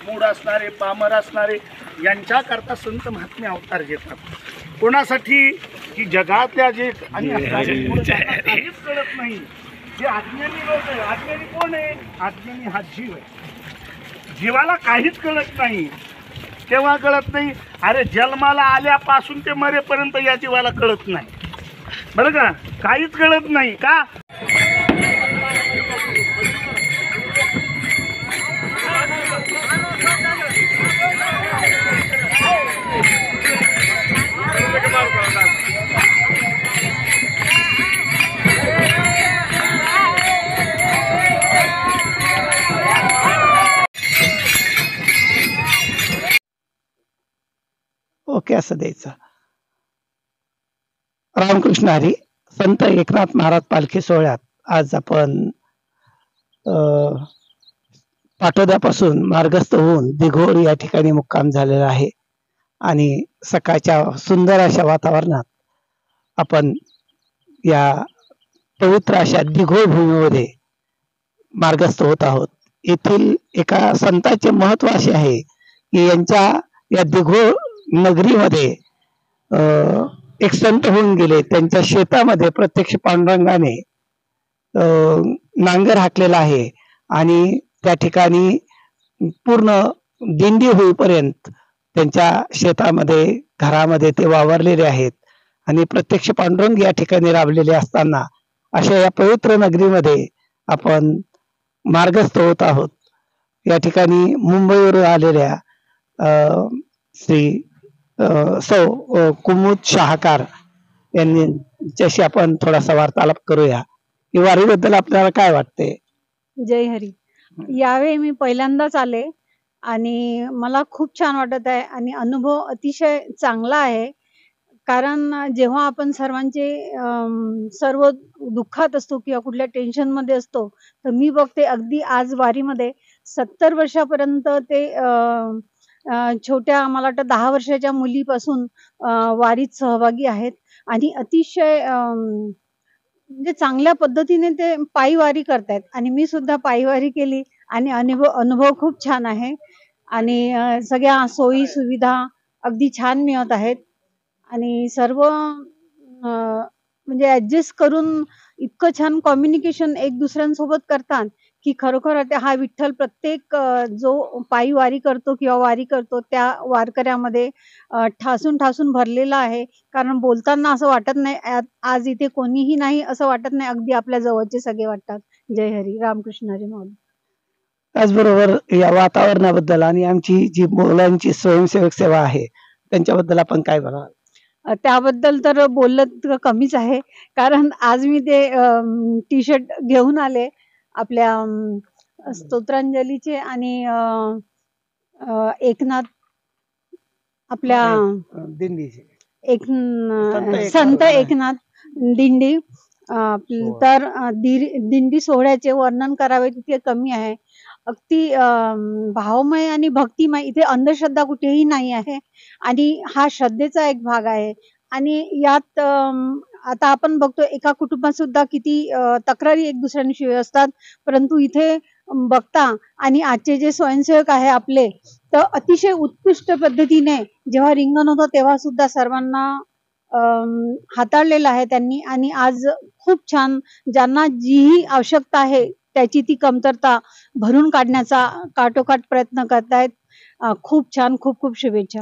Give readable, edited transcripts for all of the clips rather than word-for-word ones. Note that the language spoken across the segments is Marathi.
मूढ असणारे, पामर असणारे यांच्याकरता संत महात्मे अवतार घेतात. कोणासाठी की जगातल्या जे आणि काहीच कळत नाही जे अज्ञानी लोक आहे. अज्ञानी कोण आहे? अज्ञानी हा जीव आहे. जीवाला काहीच कळत नाही. केव्हा कळत नाही? अरे जन्माला आल्यापासून ते मरेपर्यंत या जीवाला कळत नाही, बरं का? काहीच कळत नाही का? ओके असं द्यायचं. रामकृष्ण हरी. संत एकनाथ महाराज पालखी सोहळ्यात आज आपण पाटोद्यापासून मार्गस्थ होऊन दिघोळ या ठिकाणी मुक्काम झालेला आहे आणि सकाळच्या सुंदर अशा वातावरणात आपण या पवित्र अशा दिघोळ भूमीमध्ये मार्गस्थ होत आहोत. येथील एका संतांचे महत्व असे आहे की यांच्या या दिघोळ नगरीमध्ये एक संत होऊन गेले. त्यांच्या शेतामध्ये प्रत्यक्ष पांडुरंगाने नांगर हाकलेला आहे आणि त्या ठिकाणी पूर्ण दिंडी होईपर्यंत त्यांच्या शेतामध्ये घरामध्ये ते वावरलेले आहेत आणि प्रत्यक्ष पांडुरंग या ठिकाणी राबलेले असताना अशा या पवित्र नगरीमध्ये आपण मार्गस्थ होत आहोत. या ठिकाणी मुंबईवरून आलेल्या श्री सौ कुमुद शाहकार यांच्याशी आपण थोडासा वार्तालाप करूया. की वारीबद्दल आपल्याला काय वाटते? जय हरी. यावेळी मी पहिल्यांदाच आले आणि मला खूप छान वाटत आहे आणि अनुभव अतिशय चांगला आहे. कारण जेव्हा आपण सर्व दुःखात असतो किंवा कुठल्या टेन्शन मध्ये असतो तर मी बघते अगदी आज वारीमध्ये 70 वर्षापर्यंत ते छोट्या मला वाटतं 10 वर्षाच्या मुलीपासून वारीत सहभागी आहेत आणि अतिशय म्हणजे चांगल्या पद्धतीने ते पायी वारी करतायत आणि मी सुद्धा पायी वारी केली आणि अनुभव खूप छान आहे आणि सगळ्या सोयी सुविधा अगदी छान मिळत आहेत आणि सर्व म्हणजे ऍडजस्ट करून इतकं छान कम्युनिकेशन एक दुसऱ्यांसोबत करतात की खरोखर हा विठ्ठल प्रत्येक जो पायी वारी करतो किंवा वारी करतो त्या वारकऱ्यामध्ये ठासून ठासून भरलेला आहे. कारण बोलताना असं वाटत नाही आज इथे कोणीही नाही असं वाटत नाही, अगदी आपल्या जवळचे सगळे वाटतात. जय हरी. रामकृष्ण हरी महोदय. त्याचबरोबर या वातावरणाबद्दल आणि आमची जी मुलांची स्वयंसेवक सेवा आहे त्यांच्याबद्दल आपण काय बोलाल? त्याबद्दल तर बोललं कमीच आहे. कारण आज मी ते टी शर्ट घेऊन आले आपल्या स्तोत्रांजलीचे आणि एकनाथ आपल्या संत एकनाथ दिंडी तर दिंडी सोहळ्याचे वर्णन करावे तितके कमी आहे. अगदी भावमय आणि भक्तिमय. इथे अंधश्रद्धा कुठेही नाही आहे आणि हा श्रद्धेचा एक भाग आहे. आणि यात आता आपण बघतो एका कुटुंबात सुद्धा किती तक्रारी एक दुसऱ्यांविषयी असतात, परंतु इथे बघता आणि आजचे जे स्वयंसेवक आहे आपले तर अतिशय उत्कृष्ट पद्धतीने जेव्हा रिंगण होतं तेव्हा सुद्धा सर्वांना हाताळलेलं आहे त्यांनी आणि आज खूप छान ज्यांना जीही आवश्यकता आहे त्याची ती कमतरता भरून काढण्याचा काटोकाट प्रयत्न करतायत. खूप छान. खूप खूप शुभेच्छा.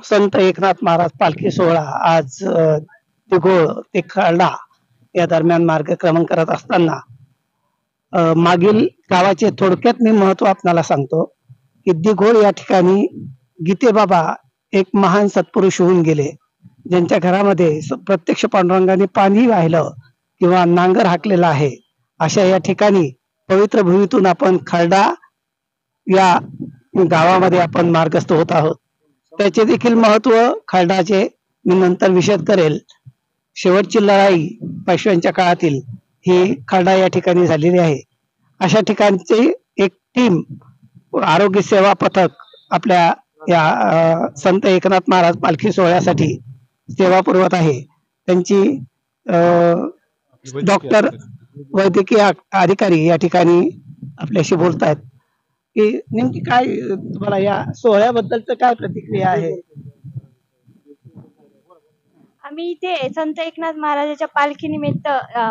संत एकनाथ महाराज पालखी सोहळा आज दिघोळ ते खर्डा या दरम्यान मार्गक्रमण करत असताना मागील गावाचे थोडक्यात मी महत्व आपल्याला सांगतो की दिघोळ या ठिकाणी गीतेबाबा एक महान सत्पुरुष होऊन गेले, ज्यांच्या घरामध्ये प्रत्यक्ष पांडुरंगाने पाणी वाहिलं किंवा नांगर हाकलेला आहे. अशा या ठिकाणी पवित्र भूमीतून आपण खर्डा या गावामध्ये आपण मार्गस्थ होत आहोत. त्याचे देखील महत्व खर्डाचे मी नंतर विशद करेल. शेवटची लढाई पेशव्यांच्या काळातील ही खर्डा या ठिकाणी झालेली आहे. अशा ठिकाणचे एक टीम आरोग्य सेवा पथक आपल्या या संत एकनाथ महाराज पालखी सोहळ्यासाठी सेवा पुरवत आहे. त्यांची डॉक्टर वैद्यकीय अधिकारी या ठिकाणी आपल्याशी बोलतायत की नेमकी काय तुम्हाला या सोहळ्याबद्दलच काय प्रतिक्रिया आहे? आम्ही इथे संत एकनाथ महाराजांच्या पालखीनिमित्त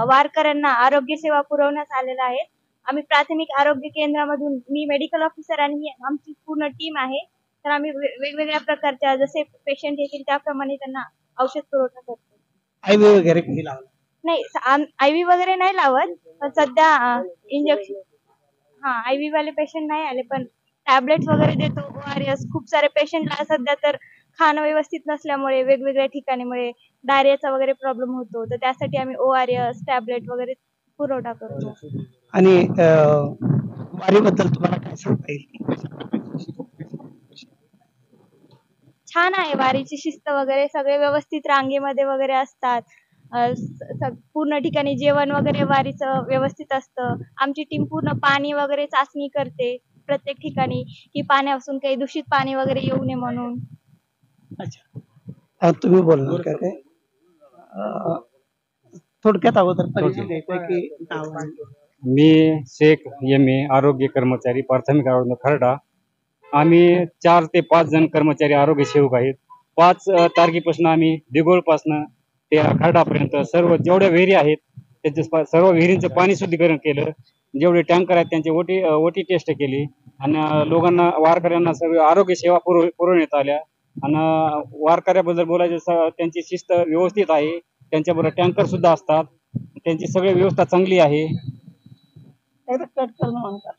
वारकऱ्यांना आरोग्य सेवा पुरवण्यास आलेलो आहे. आम्ही प्राथमिक आरोग्य केंद्रामधून मी मेडिकल ऑफिसर आणि आमची पूर्ण टीम आहे. तर आम्ही वेगवेगळ्या प्रकारच्या जसे पेशंट येतील त्याप्रमाणे त्यांना औषध पुरवठा करतो. IV वगैरे काही लावलं? नाही, IV वगैरे नाही लावत, पण सध्या इंजेक्शन IV वाले पेशंट नाही आले, पण टॅबलेट्स वगैरे देतो. ORS खूप सारे पेशंटला सध्या तर खाणं व्यवस्थित नसल्यामुळे वेगवेगळ्या ठिकाणीमुळे डायरियाचा वगैरे प्रॉब्लेम होतो. तर त्यासाठी आम्ही ORS टॅबलेट वगैरे पुरवठा करतो. आणि वारीबद्दल तुम्हाला काय सांगता येईल? छान आहे वारीची शिस्त वगैरे, सगळे व्यवस्थित रांगेमध्ये वगैरे असतात. पूर्ण ठिकाणी जेवण वगैरे वारीचं व्यवस्थित असतं. आमची टीम पूर्ण पाणी वगैरे चाचणी करते प्रत्येक ठिकाणी, की पाण्यापासून काही दूषित पाणी वगैरे येऊ नये म्हणून. अच्छा, तुम्ही बोलणार का काय? थोडक्यात अगोदर परिचय द्यायचा की नाव आणि मी शेख MA आरोग्य कर्मचारी प्राथमिक आरोग्य खर्डा. आम्ही 4 ते 5 जण कर्मचारी आरोग्य सेवक आहेत. 5 तारखेपासून आम्ही दिघोळपासून ते खर्डापर्यंत सर्व जेवढ्या विहिरी आहेत त्याचे सर्व विहिरींचं पाणी शुद्धीकरण केलं. जेवढे टँकर आहेत त्यांची ओटी टेस्ट केली आणि लोकांना वारकऱ्यांना सर्व आरोग्य सेवा पुरवण्यात आल्या. आणि वारकऱ्याबद्दल बोलायचं त्यांची शिस्त व्यवस्थित आहे. त्यांच्याबरोबर टँकर सुद्धा असतात. त्यांची सगळी व्यवस्था चांगली आहे. कट करणं म्हणतात.